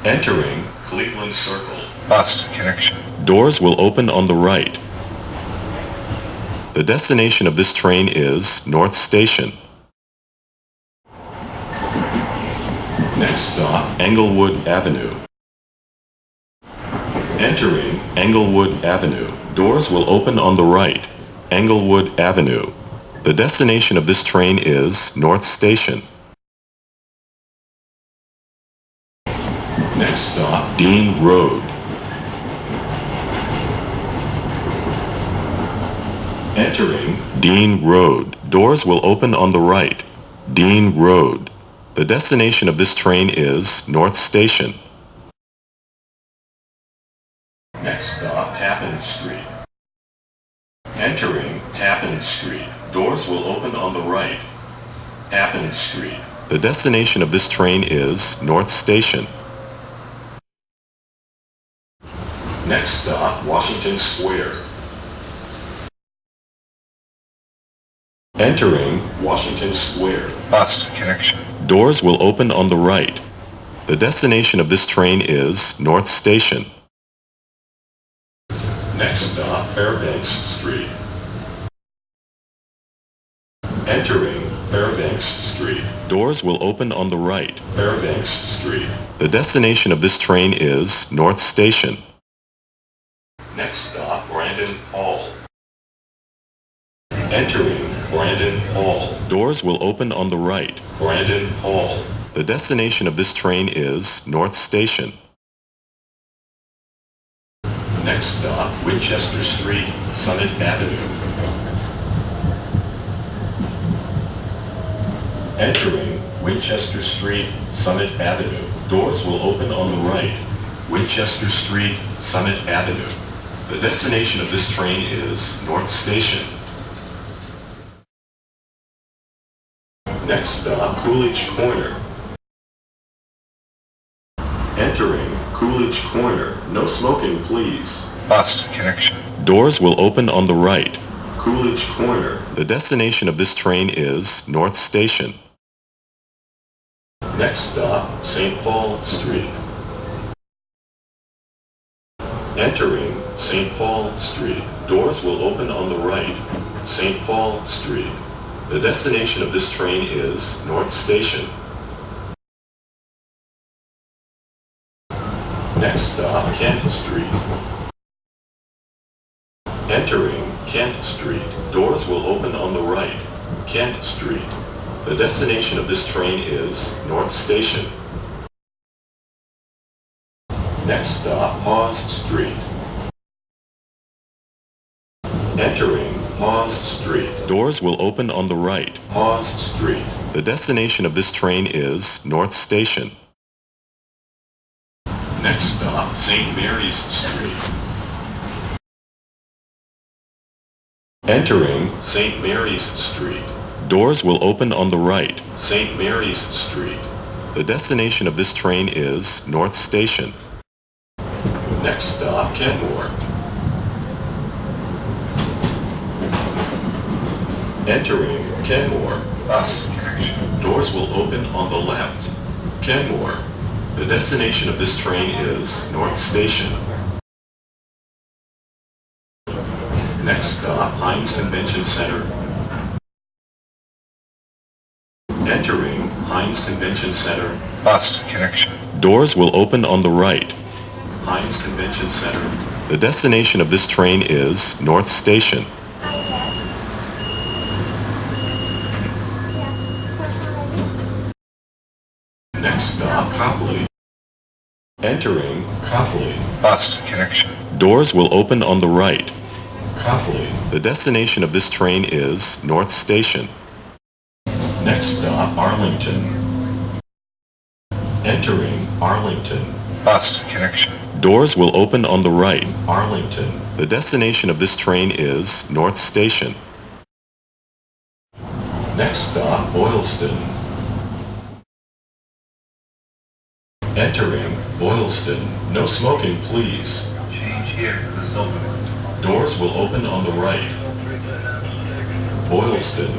Entering Cleveland Circle. Bus connection. Doors will open on the right. The destination of this train is North Station. Next stop, Englewood Avenue. Entering Englewood Avenue. Doors will open on the right. Englewood Avenue. The destination of this train is North Station. Next stop, Dean Road. Entering Dean Road. Doors will open on the right. Dean Road. The destination of this train is North Station. Next stop, Tappan Street. Entering Tappan Street. Doors will open on the right. Tappan Street. The destination of this train is North Station. Next stop, Washington Square. Entering Washington Square. Bus connection. Doors will open on the right. The destination of this train is North Station. Next stop, Fairbanks Street. Entering Fairbanks Street. Doors will open on the right. Fairbanks Street. The destination of this train is North Station. Next stop, Brandon Hall. Entering Brandon Hall. Doors will open on the right. Brandon Hall. The destination of this train is North Station. Next stop, Winchester Street, Summit Avenue. Entering Winchester Street, Summit Avenue. Doors will open on the right. Winchester Street, Summit Avenue. The destination of this train is North Station. Next stop, Coolidge Corner. Entering Coolidge Corner. No smoking, please. Bus connection. Doors will open on the right. Coolidge Corner. The destination of this train is North Station. Next stop, St. Paul Street. Entering St. Paul Street. Doors will open on the right. St. Paul Street. The destination of this train is North Station. Next stop, Kent Street. Entering Kent Street. Doors will open on the right. Kent Street. The destination of this train is North Station. Next stop, Hawes Street. Entering Hawes Street. Doors will open on the right. Hawes Street. The destination of this train is North Station. Next stop, St. Mary's Street. Entering St. Mary's Street. Doors will open on the right. St. Mary's Street. The destination of this train is North Station. Next stop, KENMORE. Entering KENMORE. Bus connection. Doors will open on the left. KENMORE. The destination of this train is North Station. Next stop, HYNES Convention Center. Entering HYNES Convention Center. Bus connection. Doors will open on the right. HYNES Convention Center. The destination of this train is North Station. Next stop, COPLEY. Entering COPLEY. Bus connection. Doors will open on the right. COPLEY. The destination of this train is North Station. Next stop, Arlington. Entering Arlington. Bus connection. Doors will open on the right. Arlington. The destination of this train is North Station. Next stop, Boylston. Entering Boylston. No smoking, please. Change here for this opening. Doors will open on the right. Boylston.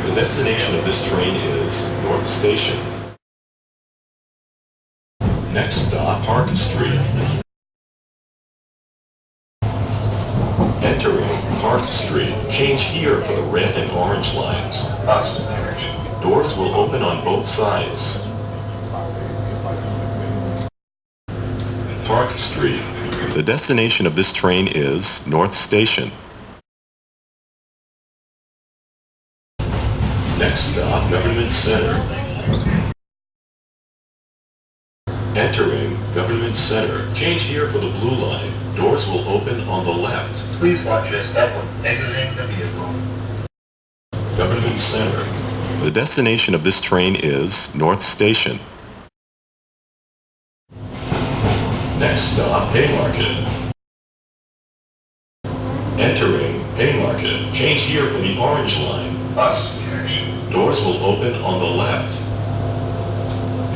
The destination of this train is North Station. Next stop, Park Street. Entering Park Street. Change here for the red and orange lines. Opposite direction. Doors will open on both sides. Park Street. The destination of this train is North Station. Next stop, Government Center. Entering Government Center. Change here for the blue line. Doors will open on the left. Please watch your step when exiting the vehicle. Government Center. The destination of this train is North Station. Next stop, Haymarket. Entering Haymarket. Change here for the orange line. Opposite direction. Doors will open on the left.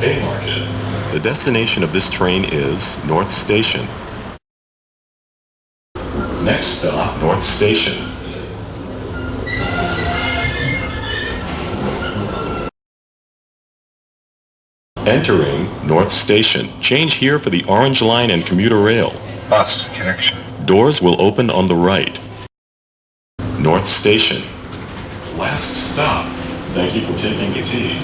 Haymarket. The destination of this train is North Station. Next stop, North Station. Entering North Station. Change here for the orange line and commuter rail. Opposite connection. Doors will open on the right. North Station. Last stop. Thank you for taking the T.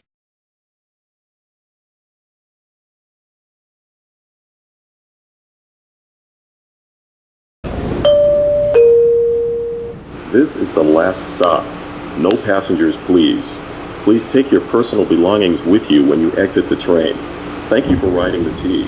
This is the last stop. No passengers, please. Please take your personal belongings with you when you exit the train. Thank you for riding the T.